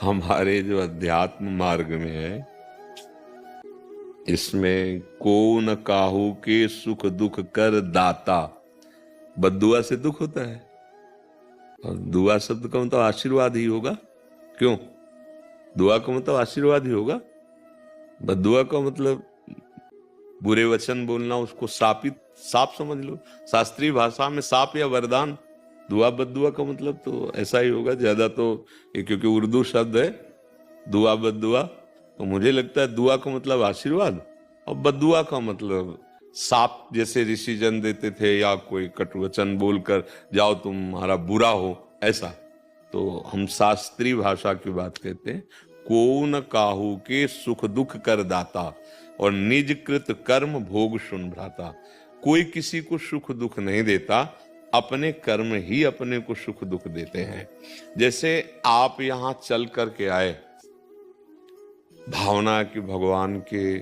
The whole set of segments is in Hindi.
हमारे जो अध्यात्म मार्ग में है, इसमें को न काहू के सुख दुख कर दाता। बद्दुआ से दुख होता है, और दुआ शब्द का मतलब आशीर्वाद ही होगा। क्यों? दुआ का मतलब आशीर्वाद ही होगा। बद्दुआ का मतलब बुरे वचन बोलना, उसको साप समझ लो। शास्त्रीय भाषा में साप या वरदान। दुआ बद्दुआ का मतलब तो ऐसा ही होगा ज्यादा। तो ये क्योंकि उर्दू शब्द है दुआ बद्दुआ, तो मुझे लगता है दुआ का मतलब आशीर्वाद और बद्दुआ का मतलब साप, जैसे ऋषि जन देते थे, या कोई कटुवचन बोलकर जाओ तुम्हारा बुरा हो, ऐसा। तो हम शास्त्रीय भाषा की बात कहते हैं। को न काहू के सुख दुख कर दाता, और निज कृत कर्म भोग सुन भ्राता। कोई किसी को सुख दुख नहीं देता, अपने कर्म ही अपने को सुख दुख देते हैं। जैसे आप यहां चल करके आए, भावना कि भगवान के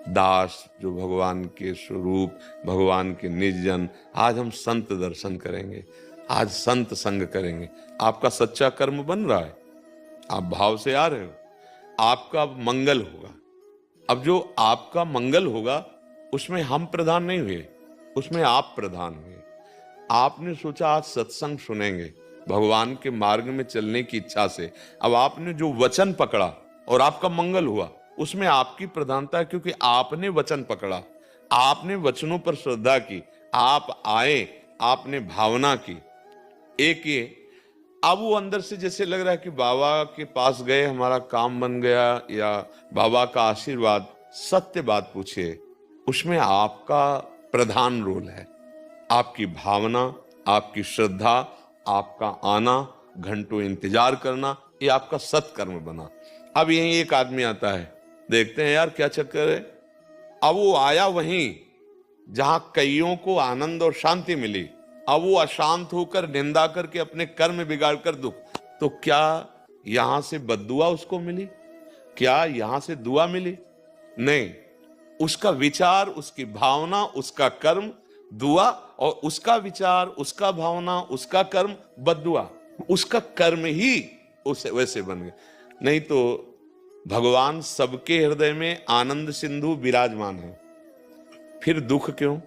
दास, जो भगवान के स्वरूप, भगवान के निज जन, आज हम संत दर्शन करेंगे, आज संत संग करेंगे। आपका सच्चा कर्म बन रहा है, आप भाव से आ रहे हो, आपका मंगल होगा। अब जो आपका मंगल होगा उसमें हम प्रधान नहीं हुए, उसमें आप प्रधान हुए। आपने सोचा आज सत्संग सुनेंगे, भगवान के मार्ग में चलने की इच्छा से। अब आपने जो वचन पकड़ा और आपका मंगल हुआ, उसमें आपकी प्रधानता है, क्योंकि आपने वचन पकड़ा, आपने वचनों पर श्रद्धा की, आप आए, आपने भावना की। एक ये, अब वो अंदर से जैसे लग रहा है कि बाबा के पास गए, हमारा काम बन गया, या बाबा का आशीर्वाद। सत्य बात पूछिए, उसमें आपका प्रधान रोल है। आपकी भावना, आपकी श्रद्धा, आपका आना, घंटों इंतजार करना, ये आपका सत्कर्म बना। अब यही एक आदमी आता है, देखते हैं यार क्या चक्कर है। अब वो आया वहीं जहां कईयों को आनंद और शांति मिली, अब वो अशांत होकर निंदा करके अपने कर्म बिगाड़कर दुख। तो क्या यहां से बद्दुआ उसको मिली? क्या यहां से दुआ मिली? नहीं, उसका विचार, उसकी भावना, उसका कर्म दुआ, और उसका विचार, उसका भावना, उसका कर्म बद्दुआ। उसका कर्म ही उसे वैसे बन गए। नहीं तो भगवान सबके हृदय में आनंद सिंधु विराजमान है, फिर दुख क्यों?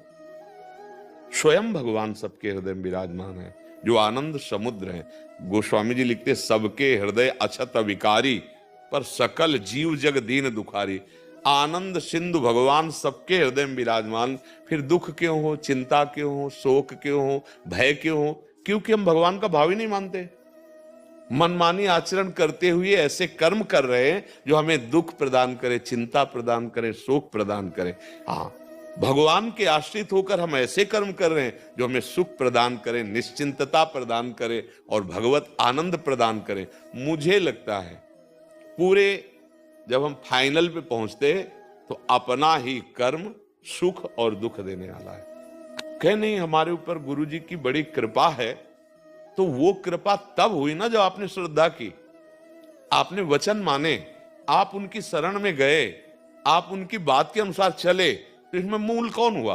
स्वयं भगवान सबके हृदय में विराजमान है, जो आनंद समुद्र है। गोस्वामी जी लिखते, सबके हृदय अछत विकारी, पर सकल जीव जग दीन दुखारी। आनंद सिंधु भगवान सबके हृदय में विराजमान, फिर दुख क्यों हो, चिंता क्यों हो, शोक क्यों हो, भय क्यों हो? क्योंकि हम भगवान का भाव ही नहीं मानते। मनमानी आचरण करते हुए ऐसे कर्म कर रहे हैं जो हमें दुख प्रदान करे, चिंता प्रदान करे, शोक प्रदान करे। हाँ, भगवान के आश्रित होकर हम ऐसे कर्म कर रहे हैं जो हमें सुख प्रदान करे, निश्चिंतता प्रदान करे और भगवत आनंद प्रदान करे। मुझे लगता है पूरे जब हम फाइनल पे पहुंचते तो अपना ही कर्म सुख और दुख देने वाला है। कह नहीं, हमारे ऊपर गुरु जी की बड़ी कृपा है, तो वो कृपा तब हुई ना जब आपने श्रद्धा की, आपने वचन माने, आप उनकी शरण में गए, आप उनकी बात के अनुसार चले। तो इसमें मूल कौन हुआ?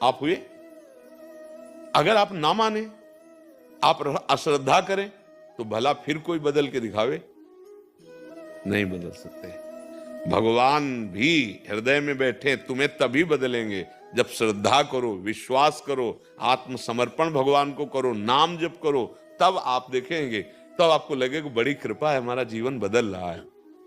आप हुए। अगर आप ना माने, आप अश्रद्धा करें, तो भला फिर कोई बदल के दिखावे? नहीं बदल सकते। भगवान भी हृदय में बैठे, तुम्हें तभी बदलेंगे जब श्रद्धा करो, विश्वास करो, आत्मसमर्पण भगवान को करो, नाम जप करो। तब आप देखेंगे, तब आपको लगेगा बड़ी कृपा है, हमारा जीवन बदल रहा है,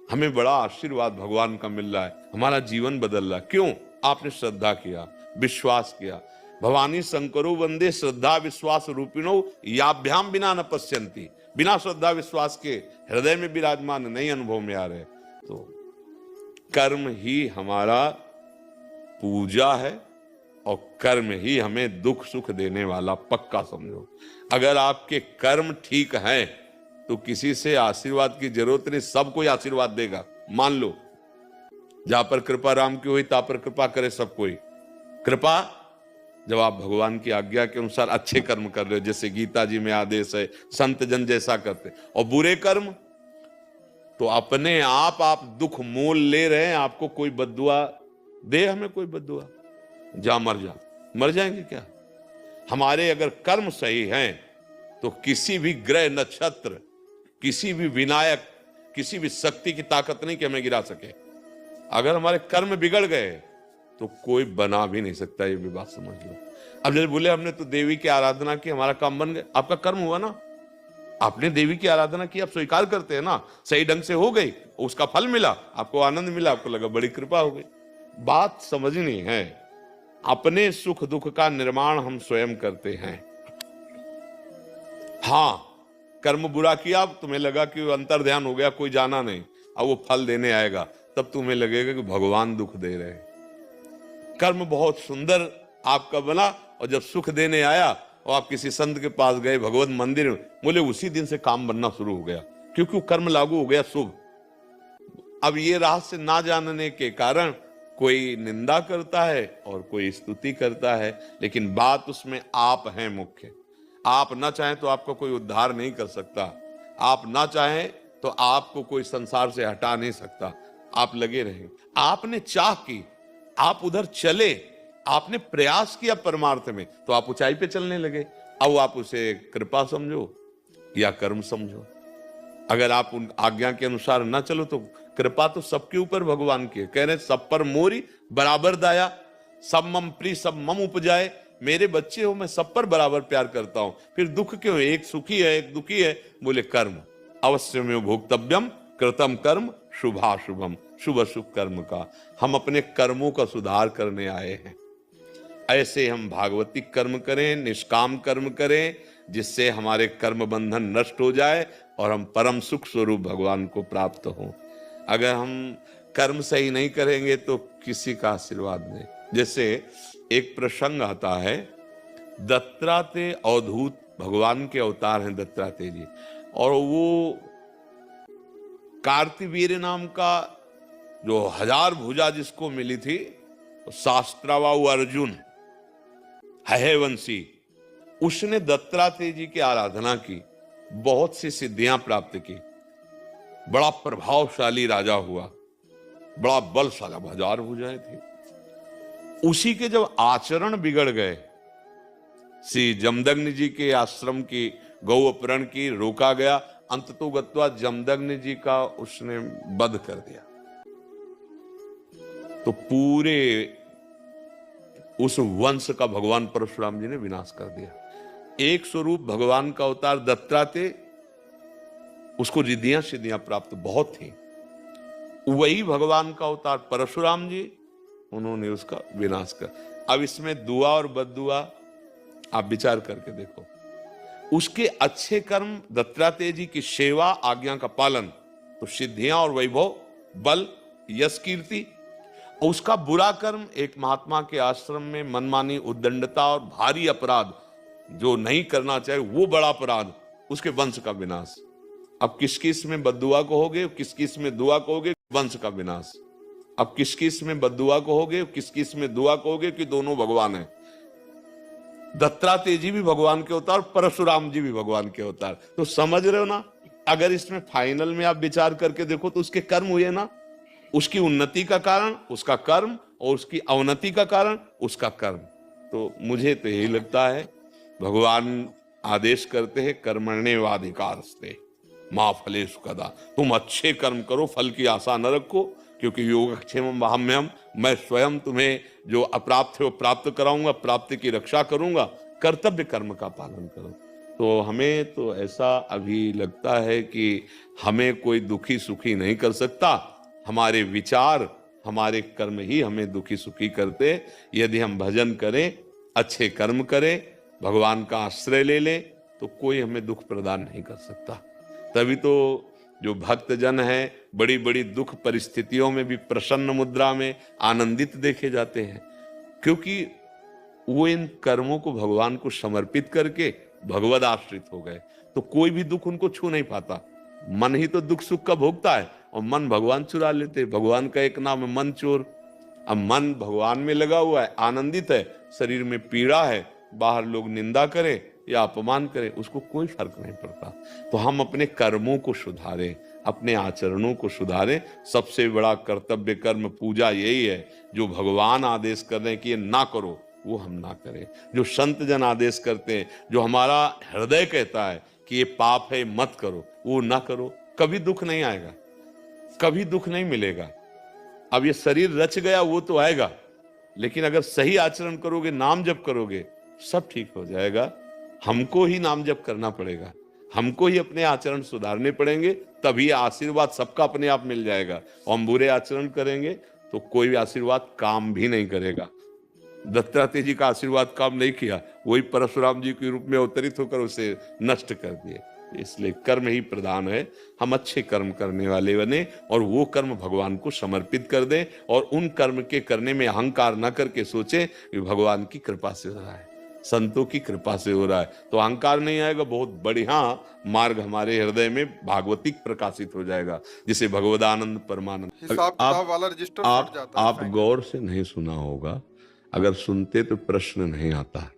हमें बड़ा आशीर्वाद भगवान का मिल रहा है, हमारा जीवन बदल रहा है। क्यों? आपने श्रद्धा किया, विश्वास किया। भवानी शंकरो वंदे श्रद्धा विश्वास रूपिणो, याभ्याम बिना न पश्यंती। बिना श्रद्धा विश्वास के हृदय में विराजमान नहीं अनुभव में आ रहे। तो कर्म ही हमारा पूजा है, और कर्म ही हमें दुख सुख देने वाला, पक्का समझो। अगर आपके कर्म ठीक हैं तो किसी से आशीर्वाद की जरूरत नहीं, सब कोई आशीर्वाद देगा। मान लो, जहां पर कृपा राम की हुई ता पर कृपा करे सब कोई। कृपा जब आप भगवान की आज्ञा के अनुसार अच्छे कर्म कर रहे हो, जैसे गीता जी में आदेश है, संत जन जैसा करते, और बुरे कर्म तो अपने आप दुख मोल ले रहे हैं। आपको कोई बद्दुआ दे, हमें कोई बद्दुआ, जा मर जा, मर जाएंगे क्या? हमारे अगर कर्म सही हैं तो किसी भी ग्रह नक्षत्र, किसी भी विनायक, किसी भी शक्ति की ताकत नहीं कि हमें गिरा सके। अगर हमारे कर्म बिगड़ गए तो कोई बना भी नहीं सकता, ये भी बात समझ लो। अब जैसे बोले हमने तो देवी की आराधना की, हमारा काम बन गया, आपका कर्म हुआ ना, आपने देवी की आराधना की, आप स्वीकार करते हैं ना, सही ढंग से हो गई, उसका फल मिला, आपको आनंद मिला, आपको लगा बड़ी कृपा हो गई। बात समझनी है, अपने सुख दुख का निर्माण हम स्वयं करते हैं। हाँ, कर्म बुरा किया, अब तुम्हें लगा कि अंतर ध्यान हो गया, कोई जाना नहीं, अब वो फल देने आएगा, तब तुम्हें लगेगा कि भगवान दुख दे रहे हैं। कर्म बहुत सुंदर आपका बना और जब सुख देने आया और आप किसी संत के पास गए, भगवत मंदिर में, बोले उसी दिन से काम बनना शुरू हो गया, क्योंकि वो कर्म लागू हो गया शुभ। अब ये रहस्य ना जानने के कारण कोई निंदा करता है और कोई स्तुति करता है, लेकिन बात उसमें आप हैं मुख्य। आप ना चाहें तो आपका कोई उद्धार नहीं कर सकता, आप ना चाहें तो आपको कोई संसार से हटा नहीं सकता, आप लगे रहें। आपने चाह की, आप उधर चले, आपने प्रयास किया परमार्थ में, तो आप ऊंचाई पे चलने लगे। अब आप उसे कृपा समझो या कर्म समझो। अगर आप उन आज्ञा के अनुसार ना चलो तो कृपा तो सबके ऊपर भगवान की है। कह रहे सब पर मोरी बराबर दाया, सब मम प्रिय सब मम उपजाए। मेरे बच्चे हो, मैं सब पर बराबर प्यार करता हूं, फिर दुख क्यों? एक सुखी है एक दुखी है। बोले कर्म अवश्य में भोक्तव्यम कृतम कर्म शुभाशुभम, शुभ अशुभ कर्म का हम अपने कर्मों का सुधार करने आए हैं। ऐसे हम भागवतिक कर्म करें, निष्काम कर्म करें, जिससे हमारे कर्म बंधन नष्ट हो जाए और हम परम सुख स्वरूप भगवान को प्राप्त हों। अगर हम कर्म सही नहीं करेंगे तो किसी का आशीर्वाद नहीं। जैसे एक प्रसंग आता है, दत्तात्रेय अवधूत भगवान के अवतार हैं दत्तात्रेय जी, और वो कार्तिवीर्य नाम का जो 1000 भुजा जिसको मिली थी, शास्त्रावाऊ अर्जुन हयवंशी, उसने दत्तात्रेय जी की आराधना की, बहुत सी सिद्धियां प्राप्त की, बड़ा प्रभावशाली राजा हुआ, बड़ा बलशाली, 1000 भुजाएं थी। उसी के जब आचरण बिगड़ गए, श्री जमदग्नि जी के आश्रम की गौ अपहरण की रोका गया, अंततोगत्वा जमदग्नि जी का उसने वध कर दिया, तो पूरे उस वंश का भगवान परशुराम जी ने विनाश कर दिया। एक स्वरूप भगवान का अवतार दत्तात्रेय, उसको रिद्धियां सिद्धियां प्राप्त बहुत थी। वही भगवान का अवतार परशुराम जी, उन्होंने उसका विनाश कर। अब इसमें दुआ और बद्दुआ आप विचार करके देखो। उसके अच्छे कर्म, दत्तात्रेय जी की सेवा, आज्ञा का पालन, तो सिद्धियां और वैभव, बल, यश, कीर्ति। और उसका बुरा कर्म, एक महात्मा के आश्रम में मनमानी, उद्दंडता और भारी अपराध जो नहीं करना चाहिए, वो बड़ा अपराध, उसके वंश का विनाश। अब किस किस में बद्दुआ कहोगे, किस किस में दुआ कहोगे, वंश का विनाश। अब किस किस में बद्दुआ कहोगे, किस किस में दुआ कहोगे कि दोनों भगवान हैं। दत्तात्रेय जी भी भगवान के अवतार, परशुराम जी भी भगवान के अवतार। तो समझ रहे हो ना, अगर इसमें फाइनल में आप विचार करके देखो तो उसके कर्म हुए ना, उसकी उन्नति का कारण उसका कर्म, और उसकी अवनति का कारण उसका कर्म। तो मुझे तो यही लगता है, भगवान आदेश करते हैं कर्मण्येवाधिकारस्ते मां फलेषु कदा, तुम अच्छे कर्म करो, फल की आशा न रखो, क्योंकि योगक्षेमं वहाम्यहम्, मैं स्वयं तुम्हें जो अप्राप्त है वो प्राप्त कराऊंगा, प्राप्ति की रक्षा करूंगा। कर्तव्य कर्म का पालन करो। तो हमें तो ऐसा अभी लगता है कि हमें कोई दुखी सुखी नहीं कर सकता, हमारे विचार, हमारे कर्म ही हमें दुखी सुखी करते। यदि हम भजन करें, अच्छे कर्म करें, भगवान का आश्रय ले लें, तो कोई हमें दुख प्रदान नहीं कर सकता। तभी तो जो भक्त जन है, बड़ी बड़ी दुख परिस्थितियों में भी प्रसन्न मुद्रा में आनंदित देखे जाते हैं, क्योंकि वो इन कर्मों को भगवान को समर्पित करके भगवद आश्रित हो गए। तो कोई भी दुख उनको छू नहीं पाता। मन ही तो दुख सुख का भोगता है, और मन भगवान चुरा लेते। भगवान का एक नाम है मन चोर। अब मन भगवान में लगा हुआ है, आनंदित है, शरीर में पीड़ा है, बाहर लोग निंदा करें या अपमान करें, उसको कोई फर्क नहीं पड़ता। तो हम अपने कर्मों को सुधारें, अपने आचरणों को सुधारें। सबसे बड़ा कर्तव्य कर्म पूजा यही है। जो भगवान आदेश कर रहे हैं कि ये ना करो, वो हम ना करें। जो संत जन आदेश करते हैं, जो हमारा हृदय कहता है कि ये पाप है मत करो, वो ना करो, कभी दुख नहीं आएगा। कभी दुख नहीं मिलेगा। अब ये शरीर रच गया वो तो आएगा, लेकिन अगर सही आचरण करोगे, नाम जप करोगे, सब ठीक हो जाएगा। हमको ही नाम जप करना पड़ेगा, हमको ही अपने आचरण सुधारने पड़ेंगे, तभी आशीर्वाद सबका अपने आप मिल जाएगा। और हम बुरे आचरण करेंगे तो कोई भी आशीर्वाद काम भी नहीं करेगा। दत्तात्रेय जी का आशीर्वाद काम नहीं किया, वही परशुराम जी के रूप में अवतरित होकर उसे नष्ट कर दिए। इसलिए कर्म ही प्रधान है। हम अच्छे कर्म करने वाले बने और वो कर्म भगवान को समर्पित कर दें, और उन कर्म के करने में अहंकार न करके सोचे कि भगवान की कृपा से हो रहा है, संतों की कृपा से हो रहा है, तो अहंकार नहीं आएगा। बहुत बढ़िया मार्ग हमारे हृदय में भागवतिक प्रकाशित हो जाएगा, जिसे भगवदानंद परमानंद। हिसाब किताब वाला रजिस्टर फट जाता है। आप गौर से नहीं सुना होगा, अगर सुनते तो प्रश्न नहीं आता।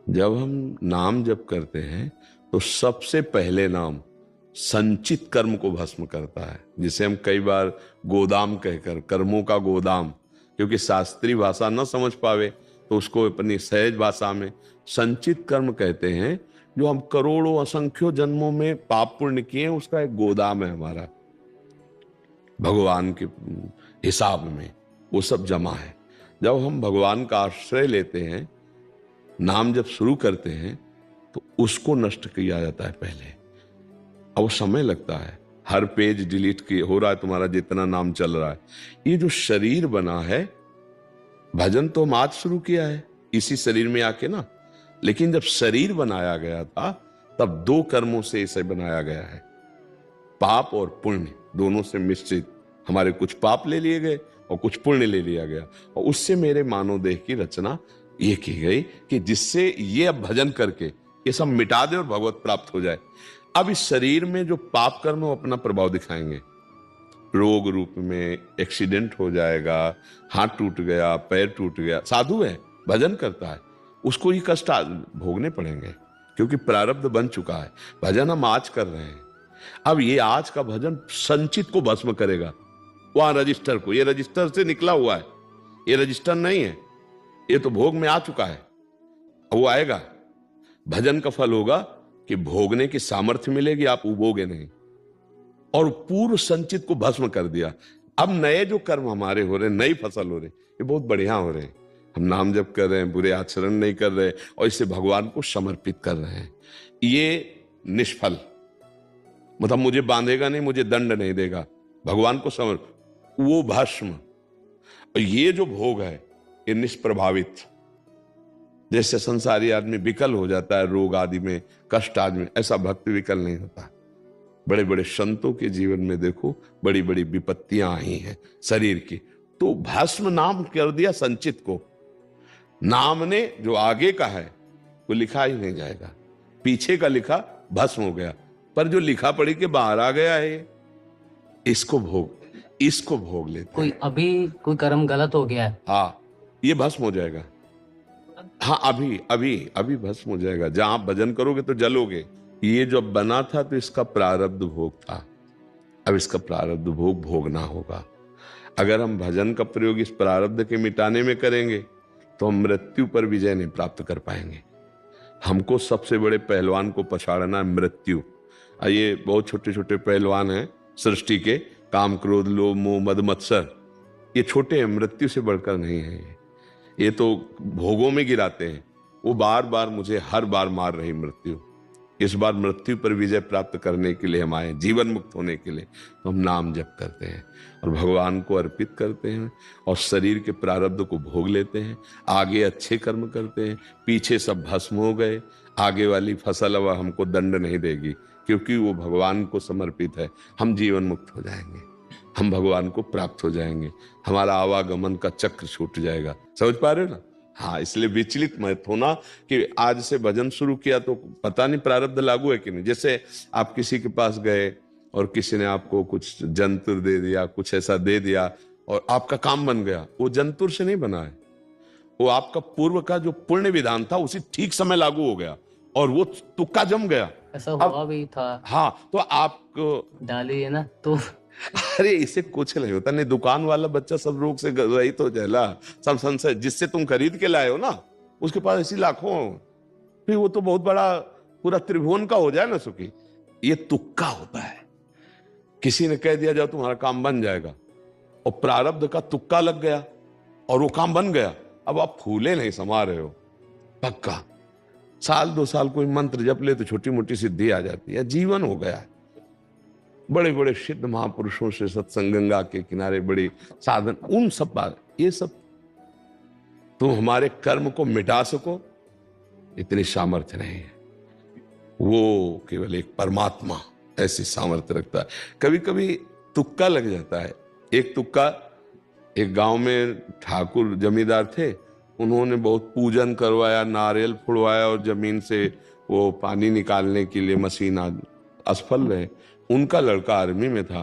जब हम नाम जप करते हैं तो सबसे पहले नाम संचित कर्म को भस्म करता है, जिसे हम कई बार गोदाम कहकर, कर्मों का गोदाम, क्योंकि शास्त्रीय भाषा न समझ पावे तो उसको अपनी सहज भाषा में संचित कर्म कहते हैं। जो हम करोड़ों असंख्यों जन्मों में पाप पुण्य किए हैं, उसका एक गोदाम है हमारा भगवान के हिसाब में, वो सब जमा है। जब हम भगवान का आश्रय लेते हैं, नाम जब शुरू करते हैं, तो उसको नष्ट किया जाता है पहले। अब वो समय लगता है, हर पेज डिलीट हो रहा है तुम्हारा, जितना नाम चल रहा है। ये जो शरीर बना है, भजन तो हम आज शुरू किया है इसी शरीर में आके ना, लेकिन जब शरीर बनाया गया था तब दो कर्मों से इसे बनाया गया है, पाप और पुण्य दोनों से मिश्रित। हमारे कुछ पाप ले लिए गए और कुछ पुण्य ले लिया गया, और उससे मेरे मानव देह की रचना ये की गई कि जिससे ये अब भजन करके ये सब मिटा दे और भगवत प्राप्त हो जाए। अब इस शरीर में जो पाप कर्म वो अपना प्रभाव दिखाएंगे, रोग रूप में, एक्सीडेंट हो जाएगा, हाथ टूट गया, पैर टूट गया। साधु है, भजन करता है, उसको ये कष्ट भोगने पड़ेंगे, क्योंकि प्रारब्ध बन चुका है। भजन हम आज कर रहे हैं, अब ये आज का भजन संचित को भस्म करेगा। वहां रजिस्टर को, ये रजिस्टर से निकला हुआ है, ये रजिस्टर नहीं है, ये तो भोग में आ चुका है, वो आएगा। भजन का फल होगा कि भोगने की सामर्थ्य मिलेगी, आप उबोगे नहीं, और पूर्व संचित को भस्म कर दिया। अब नए जो कर्म हमारे हो रहे, नई फसल हो रही, ये बहुत बढ़िया हो रहे हैं। हम नाम जप कर रहे हैं, बुरे आचरण नहीं कर रहे, और इसे भगवान को समर्पित कर रहे हैं। ये निष्फल, मतलब मुझे बांधेगा नहीं, मुझे दंड नहीं देगा, भगवान को समर्पित, वो भस्म। और ये जो भोग है ये निष्प्रभावित। जैसे संसारी आदमी विकल हो जाता है रोग आदि में, कष्ट आदि में, ऐसा भक्त विकल नहीं होता। बड़े बड़े संतों के जीवन में देखो, बड़ी बड़ी विपत्तियां आई हैं शरीर की, तो भस्म नाम कर दिया संचित को। नाम ने जो आगे का है वो लिखा ही नहीं जाएगा, पीछे का लिखा भस्म हो गया, पर जो लिखा पढ़ी के बाहर आ गया है, इसको भोग लेते। कोई अभी कोई कर्म गलत हो गया है, हाँ, ये भस्म हो जाएगा। हाँ, अभी भस्म हो जाएगा। जहां आप भजन करोगे तो जलोगे। ये जो बना था तो इसका प्रारब्ध भोग था, अब इसका प्रारब्ध भोग भोगना होगा। अगर हम भजन का प्रयोग इस प्रारब्ध के मिटाने में करेंगे तो हम मृत्यु पर विजय नहीं प्राप्त कर पाएंगे। हमको सबसे बड़े पहलवान को पछाड़ना है मृत्यु। ये बहुत छोटे छोटे पहलवान हैं सृष्टि के, काम क्रोध लोभ मोह मद मत्सर, ये छोटे हैं, मृत्यु से बढ़कर नहीं है। ये तो भोगों में गिराते हैं, वो बार बार मुझे हर बार मार रही मृत्यु। इस बार मृत्यु पर विजय प्राप्त करने के लिए हम आए, जीवन मुक्त होने के लिए, तो हम नाम जप करते हैं और भगवान को अर्पित करते हैं और शरीर के प्रारब्ध को भोग लेते हैं। आगे अच्छे कर्म करते हैं, पीछे सब भस्म हो गए। आगे वाली फसल अब हमको दंड नहीं देगी, क्योंकि वो भगवान को समर्पित है। हम जीवन मुक्त हो जाएंगे, हम भगवान को प्राप्त हो जाएंगे, हमारा आवागमन का चक्र छूट जाएगा। समझ पा रहे हो ना? हाँ, इसलिए विचलित मत होना कि आज से भजन शुरू किया तो पता नहीं प्रारब्ध लागू है कि नहीं। जैसे आप किसी के पास गए और किसी ने आपको कुछ जंतुर दे दिया, कुछ ऐसा दे दिया और आपका काम बन गया, वो जंतुर से नहीं बना है, वो आपका पूर्व का जो पुण्य विधान था उसी ठीक समय लागू हो गया और वो तुक्का जम गया। ऐसा हुआ भी था। हाँ, तो आप डाली है ना, तो अरे इसे कुछ नहीं होता। नहीं, दुकान वाला बच्चा सब रोग से रहित हो जाएगा, सब संशय जिससे तुम खरीद के लाए हो ना, उसके पास ऐसी लाखों, फिर वो तो बहुत बड़ा पूरा त्रिभुवन का हो जाए ना सुखी। ये तुक्का होता है, किसी ने कह दिया जाओ तुम्हारा काम बन जाएगा, और प्रारब्ध का तुक्का लग गया और वो काम बन गया, अब आप फूले नहीं समा रहे हो। पक्का साल 2 साल कोई मंत्र जप ले तो छोटी मोटी सिद्धि आ जाती है, जीवन हो गया। बड़े बड़े सिद्ध महापुरुषों से सत्संग, गंगा के किनारे बड़े साधन, उन सब बात, ये सब तुम हमारे कर्म को मिटा सको इतनी सामर्थ्य नहीं है। वो केवल एक परमात्मा ऐसी सामर्थ्य रखता है। कभी कभी तुक्का लग जाता है। एक तुक्का, एक गांव में ठाकुर जमींदार थे, उन्होंने बहुत पूजन करवाया, नारियल फुड़वाया और जमीन से वो पानी निकालने के लिए मशीन असफल रहे। उनका लड़का आर्मी में था,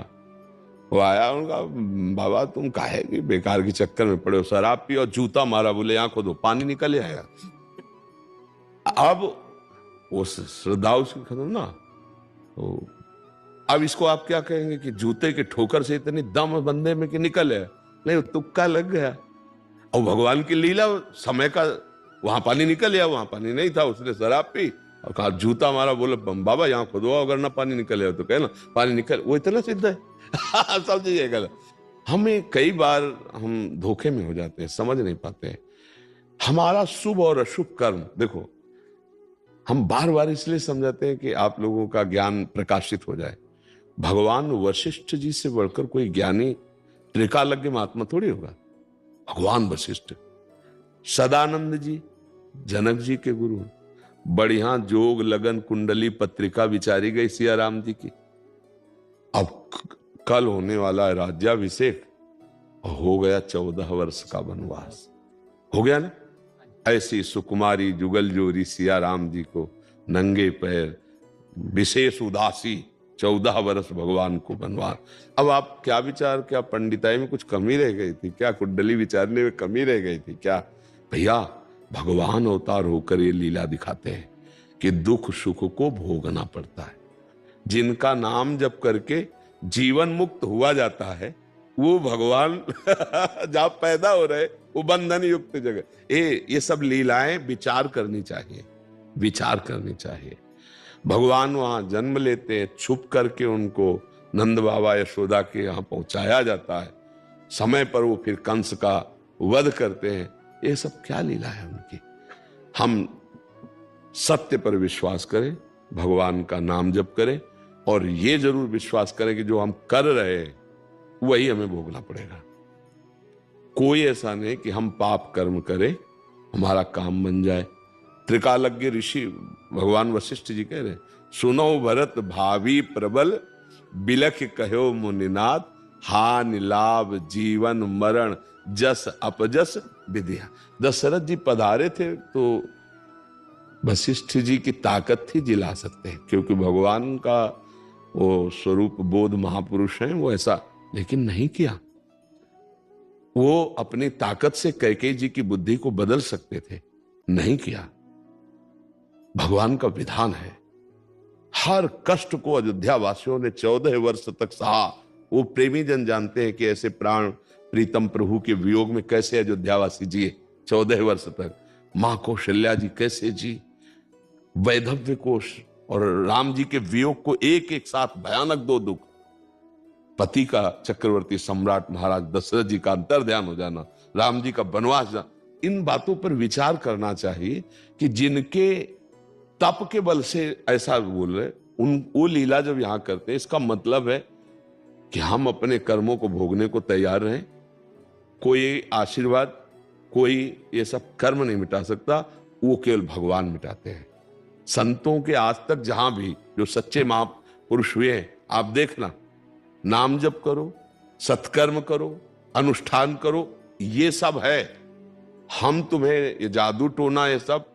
वो आया, उनका बाबा तुम काहे कि बेकार के चक्कर में पड़े हो, शराब पी और जूता मारा, बोले आंखों दो, पानी निकल आया। अब वो श्रद्धा उसकी खत्म ना, तो अब इसको आप क्या कहेंगे कि जूते के ठोकर से इतनी दम बंदे में कि निकल है? नहीं, तुक्का लग गया। और भगवान की लीला, समय का, वहां पानी निकल गया, वहां पानी नहीं था, उसने शराब पी और कहा जूता मारा, बोले बाबा यहाँ खुदवा, अगर ना पानी निकल गया तो कहना पानी निकल, वो इतना सिद्ध है। समझिएगा, हमें कई बार हम धोखे में हो जाते हैं, समझ नहीं पाते। हमारा शुभ और अशुभ कर्म, देखो हम बार बार इसलिए समझाते हैं कि आप लोगों का ज्ञान प्रकाशित हो जाए। भगवान वशिष्ठ जी से बढ़कर कोई ज्ञानी त्रिकालज्ञ महात्मा थोड़ी होगा। भगवान वशिष्ठ, सदानंद जी जनक जी के गुरु, बढ़िया जोग लगन कुंडली पत्रिका विचारी गई सिया राम जी की। अब कल होने वाला है राज्याभिषेक, हो गया 14 वर्ष का वनवास, हो गया ना। ऐसी सुकुमारी जुगल जोरी सिया राम जी को नंगे पैर, विशेष उदासी, 14 वर्ष भगवान को वनवास। अब आप क्या विचार, क्या पंडिताई में कुछ कमी रह गई थी क्या? कुंडली विचारने में कमी रह गई थी क्या? भैया भगवान अवतार होकर ये लीला दिखाते हैं कि दुख सुख को भोगना पड़ता है। जिनका नाम जप करके जीवन मुक्त हुआ जाता है, वो भगवान जहां पैदा हो रहे, वो बंधन युक्त जगह। ये सब लीलाएं विचार करनी चाहिए, विचार करनी चाहिए। भगवान वहां जन्म लेते हैं, छुप करके उनको नंद बाबा यशोदा के यहाँ पहुंचाया जाता है, समय पर वो फिर कंस का वध करते हैं। ये सब क्या लीला है उनकी। हम सत्य पर विश्वास करें, भगवान का नाम जप करें, और ये जरूर विश्वास करें कि जो हम कर रहे हैं वही हमें भोगना पड़ेगा। कोई ऐसा नहीं कि हम पाप कर्म करें हमारा काम बन जाए। त्रिकालज्ञ ऋषि भगवान वशिष्ठ जी कह रहे, सुनो भरत भावी प्रबल, बिलख कहो मुनिनाथ, हानि लाभ जीवन मरण जस अपजस विद्या। दशरथ जी पधारे थे तो वशिष्ठ जी की ताकत थी, जिला सकते हैं, क्योंकि भगवान का वो स्वरूप बोध महापुरुष हैं, वो ऐसा, लेकिन नहीं किया। वो अपनी ताकत से कैकेयी जी की बुद्धि को बदल सकते थे, नहीं किया। भगवान का विधान है। हर कष्ट को अयोध्या वासियों ने 14 वर्ष तक सहा। वो प्रेमी जन जानते हैं कि ऐसे प्राण प्रीतम प्रभु के वियोग में कैसे अयोध्यावासी जिए 14 वर्ष तक। मां कौशल्या जी कैसे जी, वैधव्य कोश और राम जी के वियोग को एक एक साथ भयानक 2 दुख, पति का चक्रवर्ती सम्राट महाराज दशरथ जी का अंतर्ध्यान हो जाना, राम जी का वनवास जाना, इन बातों पर विचार करना चाहिए कि जिनके तप के बल से ऐसा बोल रहे, वो लीला जब यहां करते हैं, इसका मतलब है कि हम अपने कर्मों को भोगने को तैयार रहें। कोई आशीर्वाद, कोई ये सब कर्म नहीं मिटा सकता, वो केवल भगवान मिटाते हैं। संतों के आज तक जहां भी जो सच्चे महापुरुष हुए हैं, आप देखना, नाम जप करो, सत्कर्म करो, अनुष्ठान करो, ये सब है। हम तुम्हें ये जादू टोना, ये सब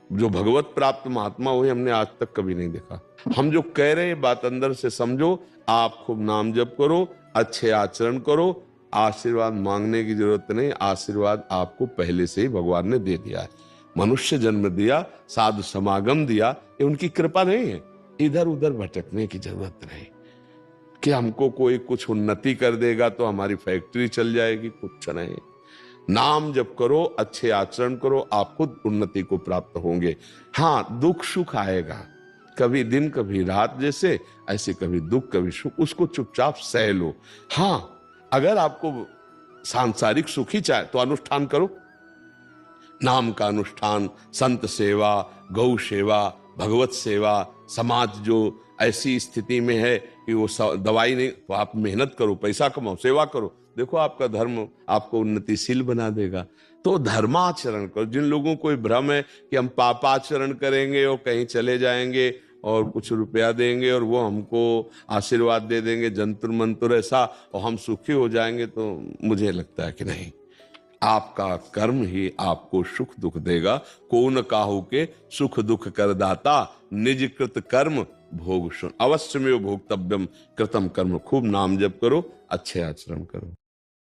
जो भगवत प्राप्त महात्मा हुए, हमने आज तक कभी नहीं देखा। हम जो कह रहे हैं बात अंदर से समझो, आप खूब नाम जप करो, अच्छे आचरण करो, आशीर्वाद मांगने की जरूरत नहीं, आशीर्वाद आपको पहले से ही भगवान ने दे दिया है। मनुष्य जन्म दिया, साधु समागम दिया, ये उनकी कृपा नहीं है। इधर उधर भटकने की जरूरत नहीं कि हमको कोई कुछ उन्नति कर देगा तो हमारी फैक्ट्री चल जाएगी, कुछ नहीं। नाम जप करो, अच्छे आचरण करो, आप खुद उन्नति को प्राप्त होंगे। हाँ, दुख सुख आएगा, कभी दिन कभी रात, जैसे ऐसे कभी दुख कभी सुख, उसको चुपचाप सह लो। हाँ, अगर आपको सांसारिक सुख ही चाहे तो अनुष्ठान करो, नाम का अनुष्ठान, संत सेवा, गौ सेवा, भगवत सेवा। समाज जो ऐसी स्थिति में है कि वो दवाई नहीं, तो आप मेहनत करो, पैसा कमाओ, सेवा करो, देखो आपका धर्म आपको उन्नतिशील बना देगा। तो धर्माचरण करो। जिन लोगों को भ्रम है कि हम पापाचरण करेंगे और कहीं चले जाएंगे और कुछ रुपया देंगे और वो हमको आशीर्वाद दे देंगे, जंतुर मंतुर ऐसा, और हम सुखी हो जाएंगे, तो मुझे लगता है कि नहीं, आपका कर्म ही आपको सुख दुख देगा। कौन काहू के सुख दुख कर दाता, निज कृत कर्म भोग सुन। अवश्य में भोक्तव्यम कृतम कर्म। खूब नाम जप करो, अच्छे आचरण करो।